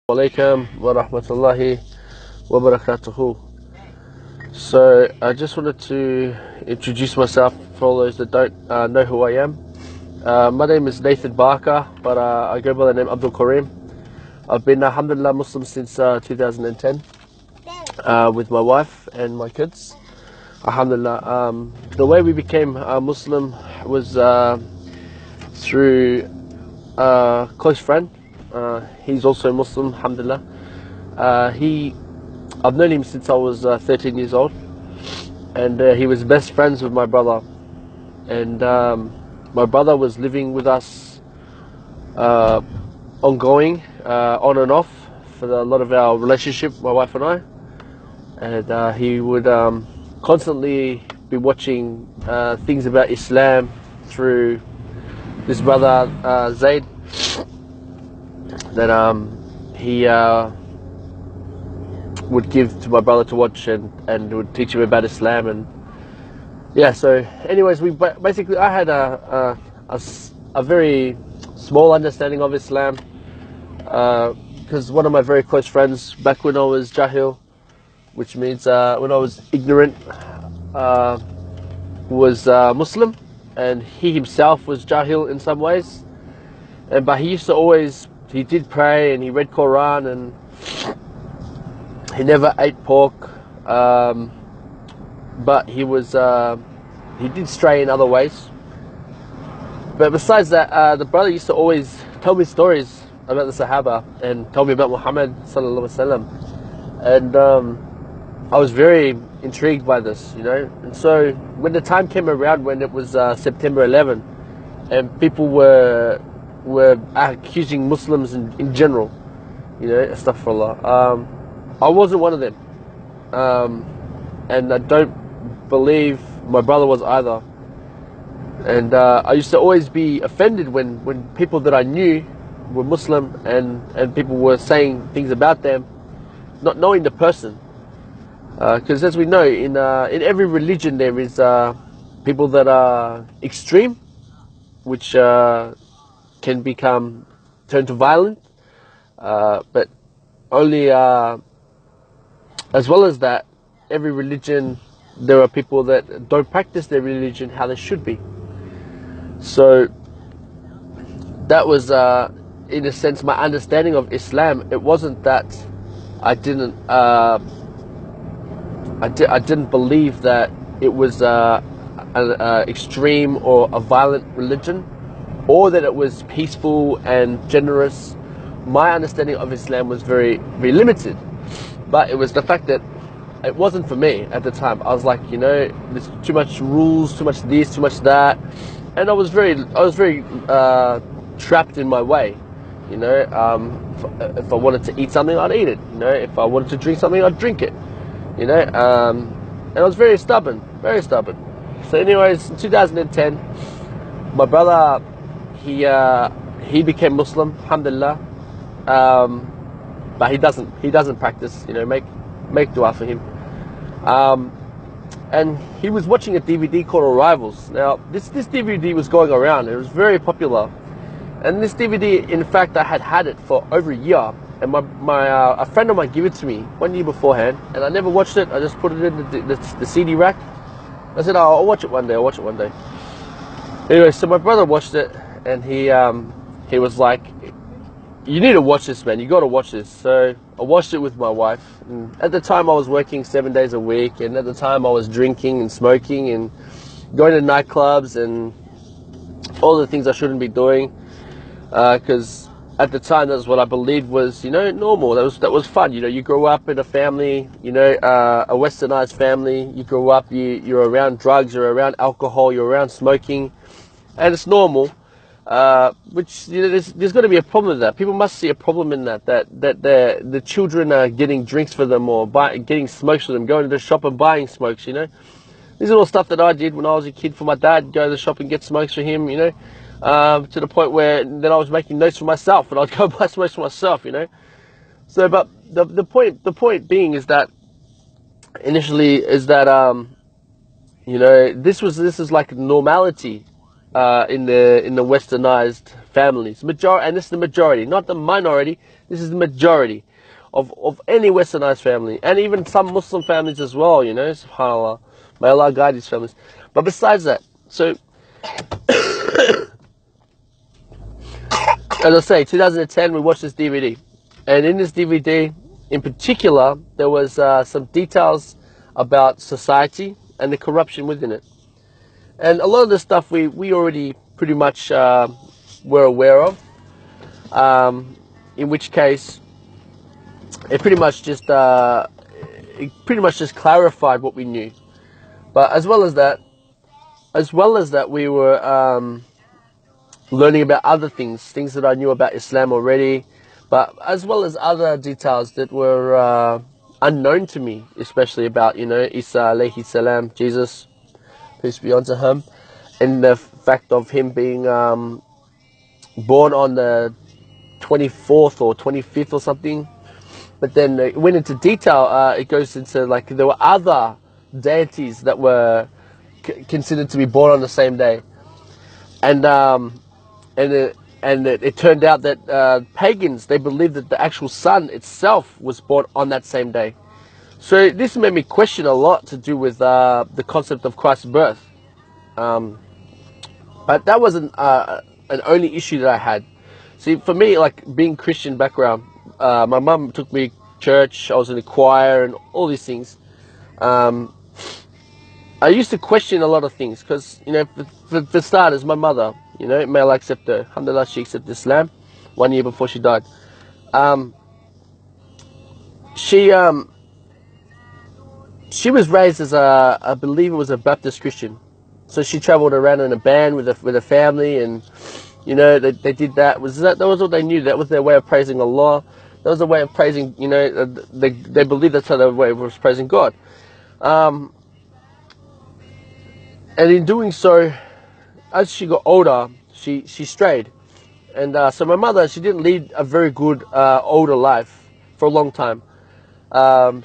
Alaikum wa rahmatullahi wa barakatuhu. So I just wanted to introduce myself for all those that don't know who I am. My name is Nathan Barker, but I go by the name Abdul Karim. I've been alhamdulillah Muslim since 2010 with my wife and my kids. Alhamdulillah. The way we became Muslim was through a close friend. He's also Muslim, alhamdulillah. I've known him since I was 13 years old, and he was best friends with my brother. And my brother was living with us ongoing, on and off, for a lot of our relationship, my wife and I. And he would constantly be watching things about Islam through this brother Zaid, that he would give to my brother to watch, and would teach him about Islam. And yeah, so anyways, I had a very small understanding of Islam, because one of my very close friends back when I was jahil, which means when I was ignorant, was Muslim, and he himself was jahil in some ways, but he did pray and he read Quran, and he never ate pork, but he did stray in other ways. But besides that, the brother used to always tell me stories about the Sahaba and tell me about Muhammad sallallahu alaihi wasallam, and I was very intrigued by this, And so when the time came around when it was September 11, and people were accusing Muslims in general, astaghfirullah, I wasn't one of them, and I don't believe my brother was either. And I used to always be offended when people that I knew were Muslim, and people were saying things about them, not knowing the person. Because as we know, in every religion there is people that are extreme, which can become turned to violent, but only as well as that, every religion there are people that don't practice their religion how they should be. So that was in a sense my understanding of Islam. It wasn't that I didn't believe that it was an extreme or a violent religion, or that it was peaceful and generous. My understanding of Islam was very, very limited, but it was the fact that it wasn't for me at the time. I was like, there's too much rules, too much this, too much that, and I was very trapped in my way. If I wanted to eat something, I'd eat it. If I wanted to drink something, I'd drink it. And I was very stubborn, very stubborn. So anyways, in 2010, my brother, he became Muslim, alhamdulillah, but he doesn't practice, make dua for him. And he was watching a DVD called Arrivals. Now, this DVD was going around, it was very popular. And this DVD, in fact, I had it for over a year. And a friend of mine gave it to me 1 year beforehand, and I never watched it. I just put it in the CD rack. I said, I'll watch it one day. Anyway, so my brother watched it, and he was like, you need to watch this, man. You got to watch this. So I watched it with my wife. And at the time, I was working 7 days a week, and at the time, I was drinking and smoking and going to nightclubs and all the things I shouldn't be doing, because at the time, that's what I believed was, normal. That was fun. You grow up in a family, a westernized family. You grow up, you're around drugs, you're around alcohol, you're around smoking, and it's normal. Which there's got to be a problem with that. People must see a problem in that the children are getting drinks for them, or getting smokes for them, going to the shop and buying smokes. These are all stuff that I did when I was a kid for my dad. Go to the shop and get smokes for him. To the point where then I was making notes for myself, and I'd go buy smokes for myself. So, but the point being is that initially is that this is like normality in the westernized families. And this is the majority, not the minority. This is the majority of any westernized family, and even some Muslim families as well. You know, subhanallah, may Allah guide these families. But besides that, so as I say, 2010 we watched this DVD, and in this DVD in particular there was some details about society and the corruption within it. And a lot of the stuff we already pretty much were aware of, in which case it pretty much just clarified what we knew. But as well as that we were learning about other things that I knew about Islam already, but as well as other details that were unknown to me, especially about, you know, Isa alayhi salam, Jesus, peace be unto him, and the fact of him being born on the 24th or 25th or something. But then it went into detail. It goes into, like, there were other deities that were considered to be born on the same day, and it turned out that pagans, they believed that the actual sun itself was born on that same day. So this made me question a lot to do with the concept of Christ's birth. But that wasn't an only issue that I had. See, for me, like, being Christian background, my mum took me to church, I was in the choir and all these things. I used to question a lot of things because, you know, for starters, my mother, you know, may Allah accept her. Alhamdulillah, she accepted Islam 1 year before she died. She was raised as I believe it was a Baptist Christian. So she traveled around in a band with a family, and, you know, they did that. That was what they knew. That was their way of praising Allah. That was a way of praising, you know, they believed that's how their way was praising God. And in doing so, as she got older, she strayed. And so my mother, she didn't lead a very good older life for a long time.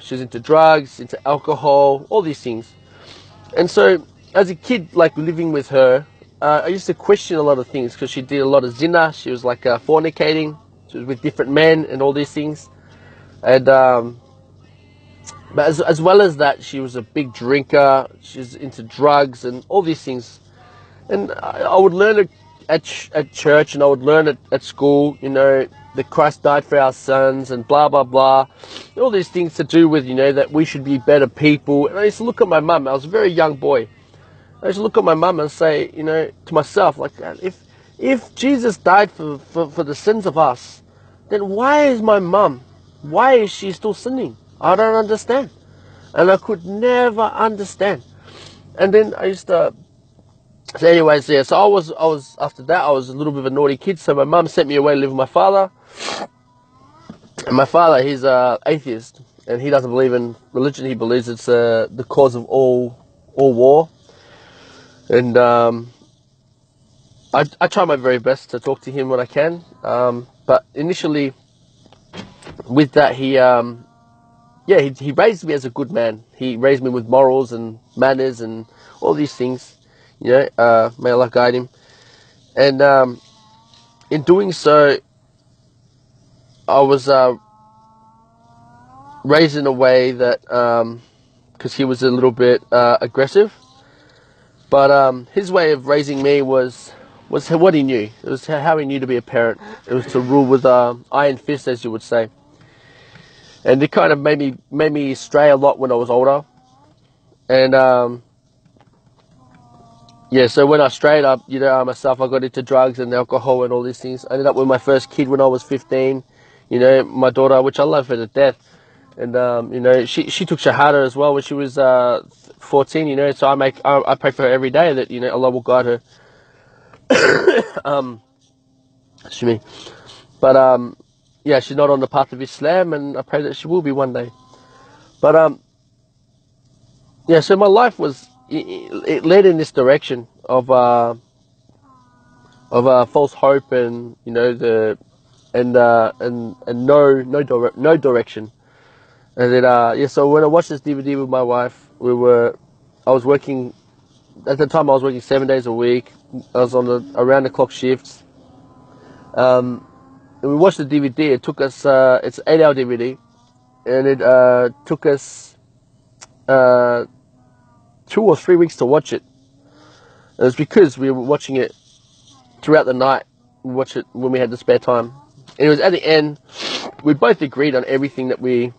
She was into drugs, into alcohol, all these things. And so as a kid, like, living with her, I used to question a lot of things because she did a lot of zina. She was like fornicating. She was with different men and all these things. And but as well as that, she was a big drinker. She was into drugs and all these things. And I would learn at church, and I would learn at school, you know, that Christ died for our sins and blah, blah, blah. All these things to do with, you know, that we should be better people. And I used to look at my mum. I was a very young boy. I used to look at my mum and say, you know, to myself, like, if Jesus died for the sins of us, then why is my mum, why is she still sinning? I don't understand. And I could never understand. And then I used to, so anyways, yeah, so I was after that, I was a little bit of a naughty kid, so my mum sent me away to live with my father. And my father, he's an atheist, and he doesn't believe in religion. He believes it's the cause of all war. And I try my very best to talk to him when I can. But initially, with that, he raised me as a good man. He raised me with morals and manners and all these things. You know, may Allah guide him. And in doing so, I was raised in a way that, because he was a little bit aggressive. But his way of raising me was what he knew. It was how he knew to be a parent. It was to rule with iron fist, as you would say. And it kind of made me stray a lot when I was older. And yeah, so when I strayed up, you know, myself, I got into drugs and alcohol and all these things. I ended up with my first kid when I was 15. You know, my daughter, which I love her to death. And you know, she took Shahada as well when she was 14. You know, so I pray for her every day that, you know, Allah will guide her. Excuse me. But yeah, she's not on the path of Islam, and I pray that she will be one day. But yeah, so my life was, it led in this direction of false hope, and, you know, no direction. And then yeah, so when I watched this DVD with my wife, I was working at the time I was working 7 days a week. I was on the around the clock shifts. And we watched the DVD. It took us, it's an 8-hour DVD, and it took us 2 or 3 weeks to watch it. And it's because we were watching it throughout the night. We watched it when we had the spare time. And it was at the end, we both agreed on everything that we'd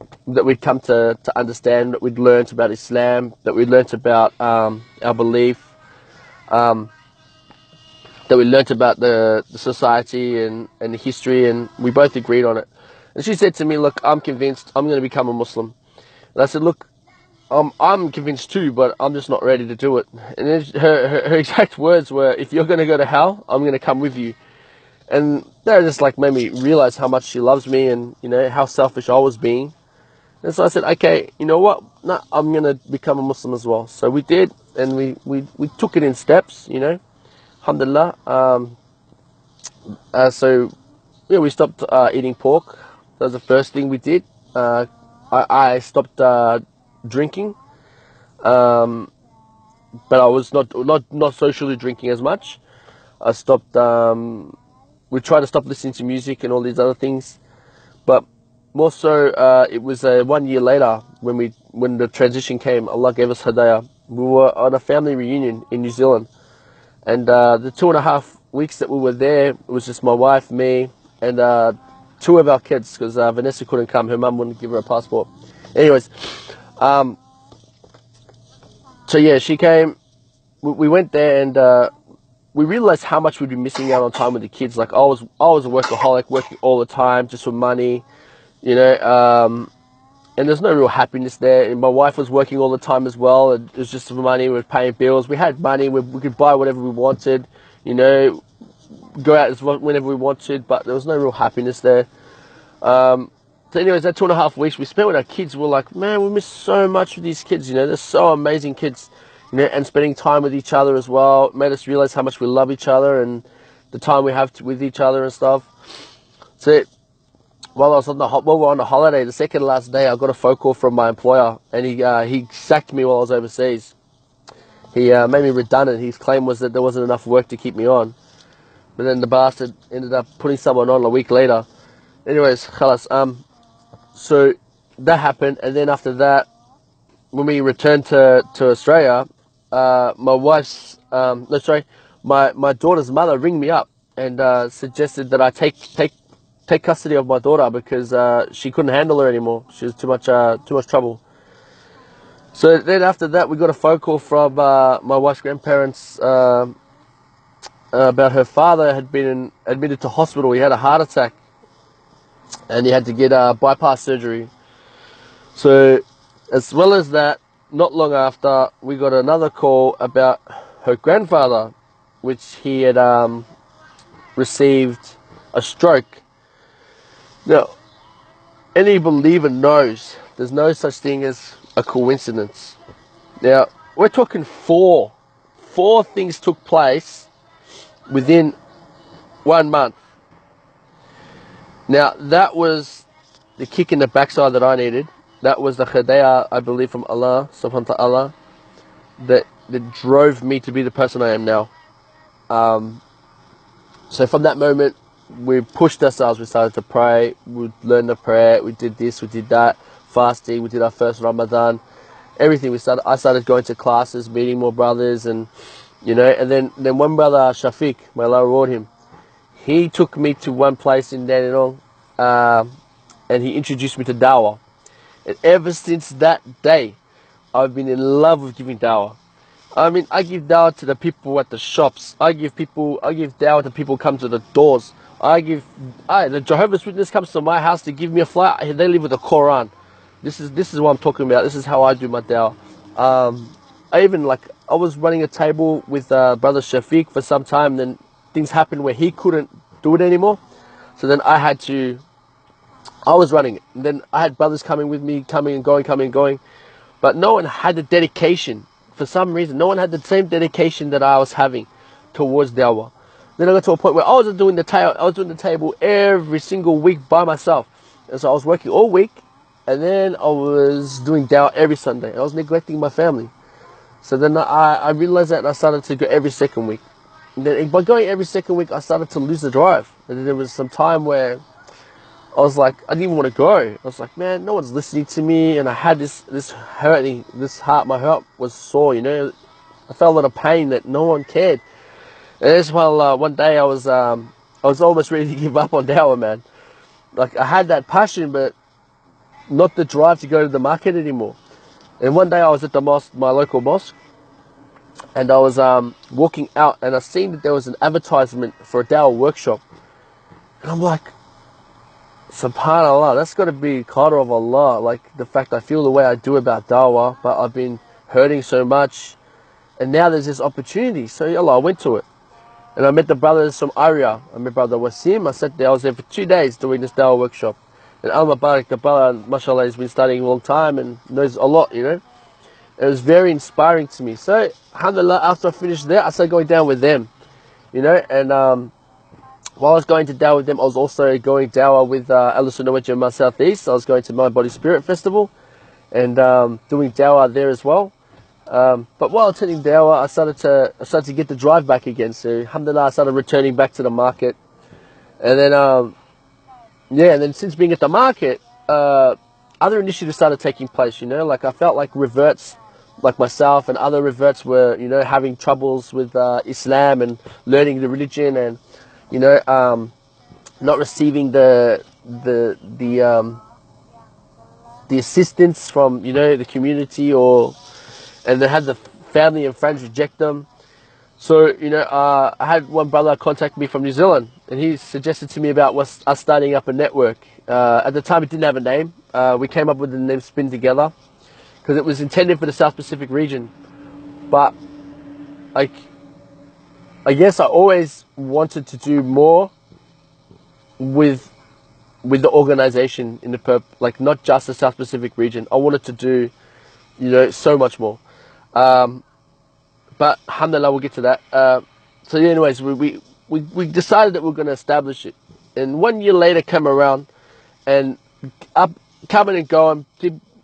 come to understand, that we'd learnt about Islam, that we'd learnt about our belief, that we learnt about the society and the history, and we both agreed on it. And she said to me, look, I'm convinced I'm going to become a Muslim. And I said, look, I'm convinced too, but I'm just not ready to do it. And then her exact words were, if you're going to go to hell, I'm going to come with you. And that just like made me realize how much she loves me, and you know how selfish I was being. And so I said, okay, you know what? No, I'm gonna become a Muslim as well. So we did, and we took it in steps, you know. Alhamdulillah. So yeah, we stopped eating pork. That was the first thing we did. I stopped drinking, but I was not socially drinking as much. I stopped. We tried to stop listening to music and all these other things, but more so, it was 1 year later when the transition came. Allah gave us Hidayah. We were on a family reunion in New Zealand, and the 2.5 weeks that we were there, it was just my wife, me, and 2 of our kids, because Vanessa couldn't come. Her mum wouldn't give her a passport. Anyways, so yeah, she came. We went there, and we realized how much we'd be missing out on time with the kids. Like I was a workaholic, working all the time just for money, you know, and there's no real happiness there. And my wife was working all the time as well. It was just for money. We were paying bills. We had money. We could buy whatever we wanted, you know, go out whenever we wanted, but there was no real happiness there. So anyways, that 2.5 weeks we spent with our kids, we were like, man, we miss so much with these kids, you know, they're so amazing kids. You know, and spending time with each other as well made us realize how much we love each other and the time we have with each other and stuff. So while we're on the holiday, the second to last day, I got a phone call from my employer, and he sacked me while I was overseas. He made me redundant. His claim was that there wasn't enough work to keep me on, but then the bastard ended up putting someone on a week later. Anyways, khalas. So that happened, and then after that, when we returned to Australia, my wife's my daughter's mother ringed me up and suggested that I take custody of my daughter because she couldn't handle her anymore. She was too much trouble. So then after that, we got a phone call from my wife's grandparents about her father had been admitted to hospital. He had a heart attack, and he had to get bypass surgery. So as well as that, not long after, we got another call about her grandfather, which he had received a stroke. Now, any believer knows there's no such thing as a coincidence. Now, we're talking four things took place within 1 month. Now, that was the kick in the backside that I needed. That was the Hidayah, I believe, from Allah subhanahu wa ta'ala, that drove me to be the person I am now. So from that moment, we pushed ourselves. We started to pray. We learned the prayer. We did this. We did that. Fasting. We did our first Ramadan. Everything. I started going to classes, meeting more brothers, and you know. And then one brother, Shafiq, may Allah reward him, he took me to one place in Dandenong, and he introduced me to Dawa. And ever since that day, I've been in love with giving Dawa. I mean, I give Dawa to the people at the shops. I give Dawa to people who come to the doors. The Jehovah's Witness comes to my house to give me a flight. They live with the Quran. This is what I'm talking about. This is how I do my Dawa. I was running a table with brother Shafiq for some time. Then things happened where he couldn't do it anymore. So then I was running it. And then I had brothers coming with me, coming and going. But no one had the dedication. For some reason, no one had the same dedication that I was having towards Dawa. Then I got to a point where I was doing the table every single week by myself. And so I was working all week, and then I was doing Dawa every Sunday. I was neglecting my family. So then I realized that, and I started to go every second week. And then by going every second week, I started to lose the drive. And then there was some time where I was like, I didn't even want to go. I was like, man, no one's listening to me. And I had this hurting, my heart was sore, you know. I felt a lot of pain that no one cared. And that's why one day I was almost ready to give up on Dawa, man. Like, I had that passion, but not the drive to go to the market anymore. And one day I was at the mosque, my local mosque, and I was walking out, and I seen that there was an advertisement for a Dawa workshop. And I'm like, subhanAllah, that's got to be qadr of Allah. Like, the fact I feel the way I do about Dawa, but I've been hurting so much, and now there's this opportunity. So yallah, I went to it. And I met the brothers from Aria. I met brother Wasim. I sat there, I was there for 2 days doing this Dawa workshop. And Al-Mubarak, the brother, mashallah, has been studying a long time and knows a lot, you know. It was very inspiring to me. So, alhamdulillah, after I finished there, I started going down with them, you know. And while I was going to Dawa with them, I was also going Dawa with Al-Sunnah wal Jama'ah Southeast. I was going to Mind Body Spirit Festival and doing Dawa there as well. But while attending Dawa, I started to get the drive back again. So, alhamdulillah, I started returning back to the market. And then, and then since being at the market, other initiatives started taking place, you know. Like, I felt like reverts, like myself and other reverts were, you know, having troubles with Islam and learning the religion and, you know, not receiving the assistance from, you know, the community, and they had the family and friends reject them. So, you know, I had one brother contact me from New Zealand, and he suggested to me about us starting up a network. At the time, it didn't have a name. We came up with the name Spin together because it was intended for the South Pacific region. But, like, I guess I always wanted to do more with the organization in the like, not just the South Pacific region. I wanted to do, you know, so much more. But alhamdulillah, we'll get to that. So yeah, anyways, we decided that we're going to establish it. And 1 year later came around, and up coming and going,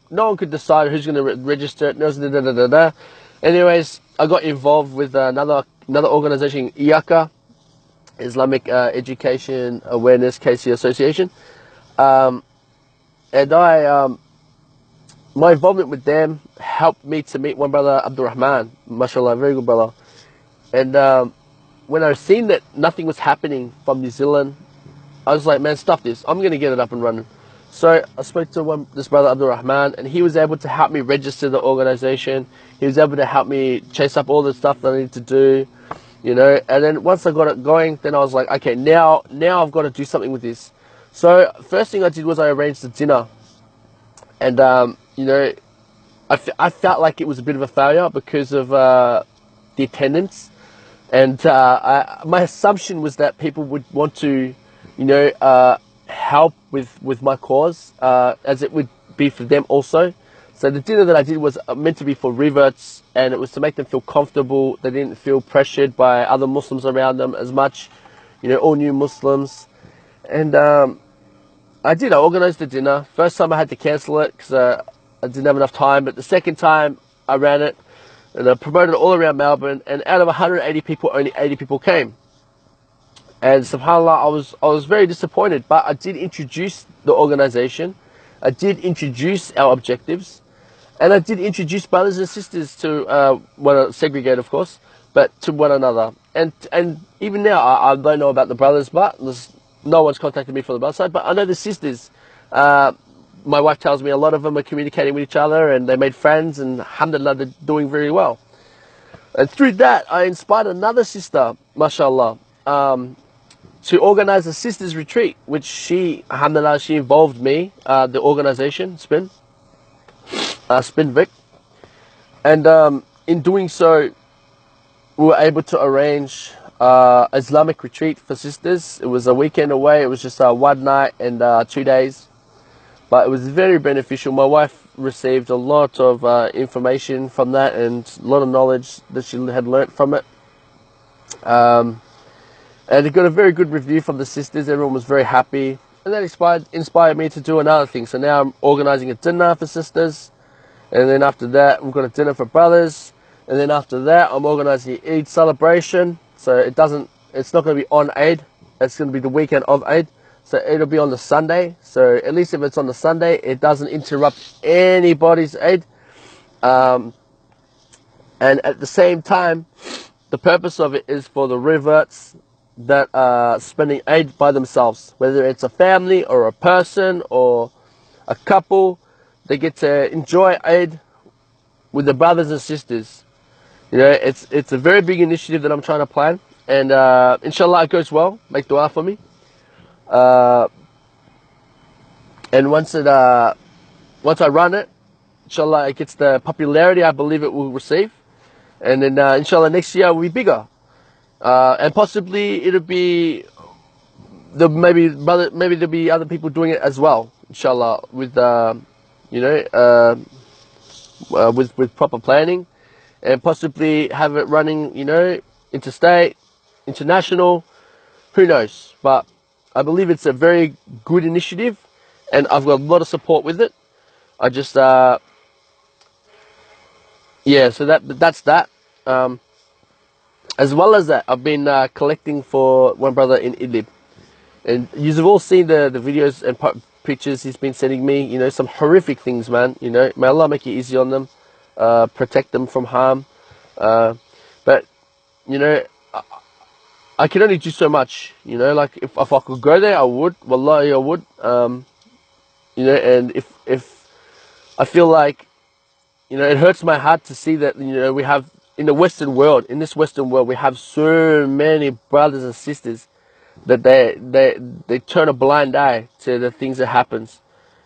no one could decide who's going to register it. Anyways, I got involved with another organization, IACA, Islamic Education Awareness KC Association, and my involvement with them helped me to meet one brother, Abdul Rahman, mashallah, very good brother. And when I seen that nothing was happening from New Zealand, I was like, man, stuff this. I'm going to get it up and running. So I spoke to this brother, Abdul Rahman, and he was able to help me register the organization. He was able to help me chase up all the stuff that I needed to do, you know. And then once I got it going, then I was like, okay, now I've got to do something with this. So first thing I did was I arranged a dinner. And, you know, I felt like it was a bit of a failure because of the attendance. And my assumption was that people would want to, you know, help with my cause, as it would be for them also. So the dinner that I did was meant to be for reverts, and it was to make them feel comfortable. They didn't feel pressured by other Muslims around them as much, you know, all new Muslims. And I organized the dinner. First time I had to cancel it because I didn't have enough time, but the second time I ran it, and I promoted it all around Melbourne, and out of 180 people, only 80 people came. And subhanAllah, I was very disappointed, but I did introduce the organization, I did introduce our objectives, and I did introduce brothers and sisters to, segregate of course, but to one another. And even now, I don't know about the brothers, but no one's contacted me from the brother side, but I know the sisters. My wife tells me a lot of them are communicating with each other, and they made friends, and alhamdulillah, they're doing very well. And through that, I inspired another sister, mashallah, to organize a sisters retreat, which she involved me, the organization, Spin Vic. And in doing so, we were able to arrange Islamic retreat for sisters. It was a weekend away. It was just 1 night and 2 days. But it was very beneficial. My wife received a lot of information from that, and a lot of knowledge that she had learnt from it. And it got a very good review from the sisters. Everyone was very happy. And that inspired me to do another thing. So now I'm organising a dinner for sisters. And then after that, we've got a dinner for brothers. And then after that, I'm organizing the Eid celebration. So it's not going to be on Eid. It's going to be the weekend of Eid. So it'll be on the Sunday. So at least if it's on the Sunday, it doesn't interrupt anybody's Eid. And at the same time, the purpose of it is for the reverts that are spending Eid by themselves. Whether it's a family or a person or a couple, they get to enjoy Eid with their brothers and sisters. It's a very big initiative that I'm trying to plan. And inshallah it goes well. Make dua for me. And once I run it, inshallah it gets the popularity I believe it will receive. And then inshallah next year will be bigger. And possibly it'll be maybe there'll be other people doing it as well, inshallah, with with proper planning, and possibly have it running, interstate, international, who knows. But I believe it's a very good initiative, and I've got a lot of support with it. I just so that's that. As well as that, I've been collecting for one brother in Idlib. And you've all seen the videos and pictures he's been sending me, some horrific things, man. May Allah make it easy on them, protect them from harm. But, I can only do so much, like if I could go there, I would. Wallahi, I would. And if I feel like, it hurts my heart to see that, we have, in this Western world, we have so many brothers and sisters that they turn a blind eye to the things that happens.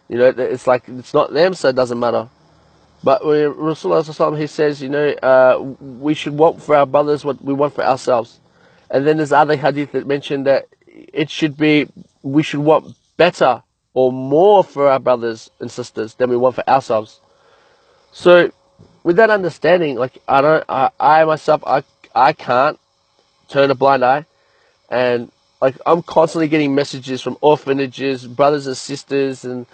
It's like it's not them, so it doesn't matter. But when Rasulullah, he says, we should want for our brothers what we want for ourselves. And then there's other hadith that mention that we should want better or more for our brothers and sisters than we want for ourselves. So with that understanding, like I myself can't turn a blind eye, and like I'm constantly getting messages from orphanages, brothers and sisters, and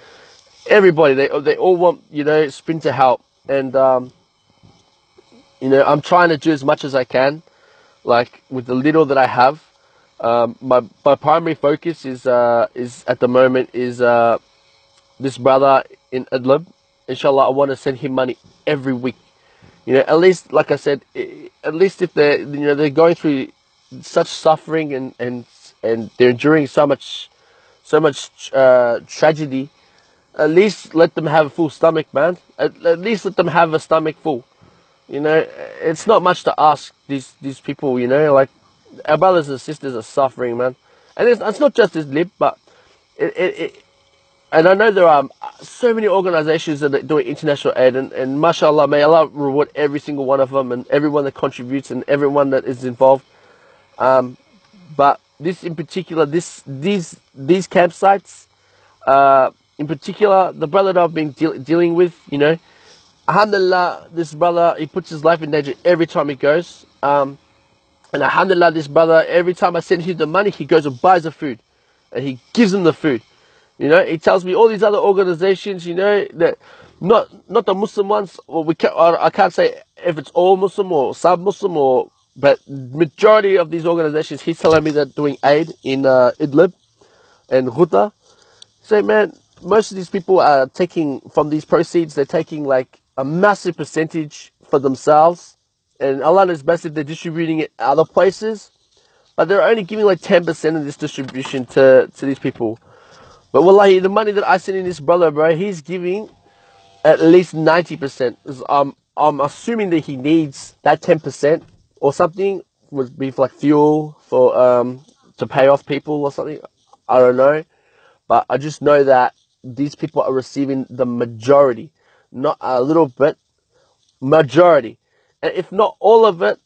everybody. They all want Spin to help, and I'm trying to do as much as I can, like with the little that I have. My primary focus is at the moment is this brother in Idlib. Inshallah, I want to send him money every week. At least, like I said, at least if they're going through such suffering and they're enduring so much tragedy, at least let them have a full stomach, man. At least let them have a stomach full. It's not much to ask these people. Like our brothers and sisters are suffering, man. And it's not just this lib, but and I know there are so many organizations that are doing international aid, and mashallah, may Allah reward every single one of them and everyone that contributes and everyone that is involved. But this in particular, these campsites, in particular, the brother that I've been dealing with, alhamdulillah, this brother, he puts his life in danger every time he goes. And alhamdulillah, this brother, every time I send him the money, he goes and buys the food, and he gives them the food. He tells me all these other organizations, that not the Muslim ones, or I can't say if it's all Muslim or sub-Muslim, but majority of these organizations, he's telling me they're doing aid in Idlib and Ghouta. So, man, most of these people are taking, from these proceeds, they're taking like a massive percentage for themselves. And Allah knows best if they're distributing it other places. But they're only giving like 10% of this distribution to these people. But wallahi, the money that I send in this brother, bro, he's giving at least 90%. I'm assuming that he needs that 10% or something, would be for like fuel for to pay off people or something. I don't know. But I just know that these people are receiving the majority, not a little bit, majority. And if not all of it,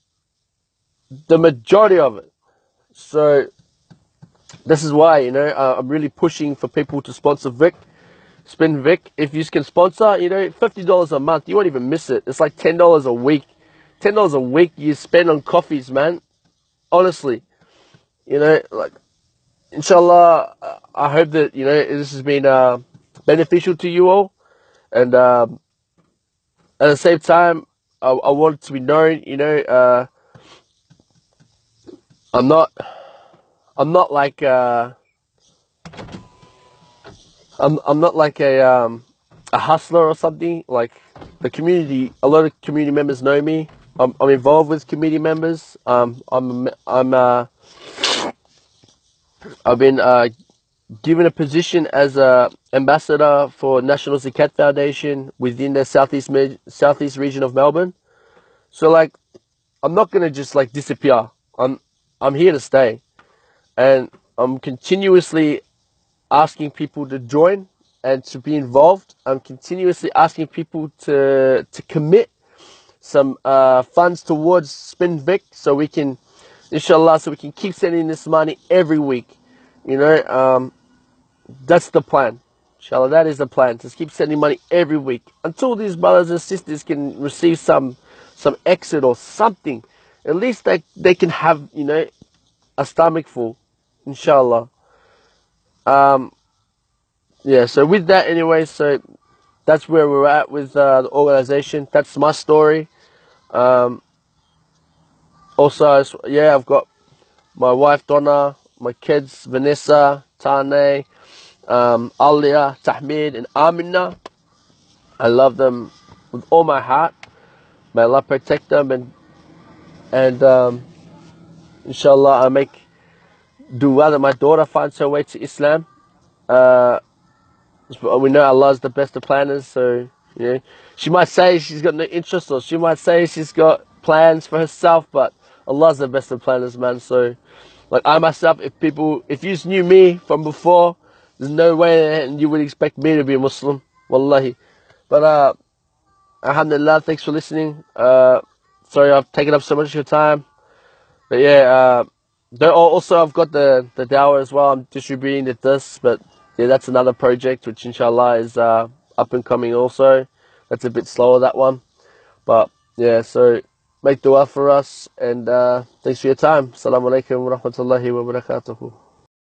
the majority of it. So this is why, I'm really pushing for people to sponsor Vic, Spin Vic. If you can sponsor, $50 a month, you won't even miss it. It's like $10 a week. $10 a week you spend on coffees, man. Honestly, like, inshallah, I hope that, this has been beneficial to you all. And at the same time, I want it to be known, you know, I'm not, I'm not like, I'm not like a hustler or something. Like the community, a lot of community members know me. I'm involved with community members. I've been given a position as a ambassador for National Zakat Foundation within the southeast region of Melbourne. So like, I'm not gonna just like disappear. I'm here to stay, and I'm continuously asking people to join and to be involved. I'm continuously asking people to commit some funds towards Spin Vic, so we can, inshallah, so we can keep sending this money every week. You know, that's the plan. Inshallah, that is the plan. Just keep sending money every week until these brothers and sisters can receive some exit or something. At least they can have, you know, a stomach full. Inshallah. Yeah, so with that anyway, so that's where we're at with the organization. That's my story. Also, yeah, I've got my wife Donna, my kids Vanessa, Tane, Alia, Tahmid, and Amina. I love them with all my heart. May Allah protect them, and inshallah I make dua that my daughter finds her way to Islam. We know Allah is the best of planners, so you know she might say she's got no interest, or she might say she's got plans for herself, but Allah's the best of planners, man. So, like I myself, if you knew me from before, there's no way you would expect me to be a Muslim, wallahi. But alhamdulillah, thanks for listening. Sorry I've taken up so much of your time, but yeah. Also, I've got the Dawa as well. I'm distributing this, but yeah, that's another project which inshallah is up and coming also. That's a bit slower, that one. But yeah, so make dua for us, and thanks for your time. Assalamu alaikum wa rahmatullahi wa barakatuhu.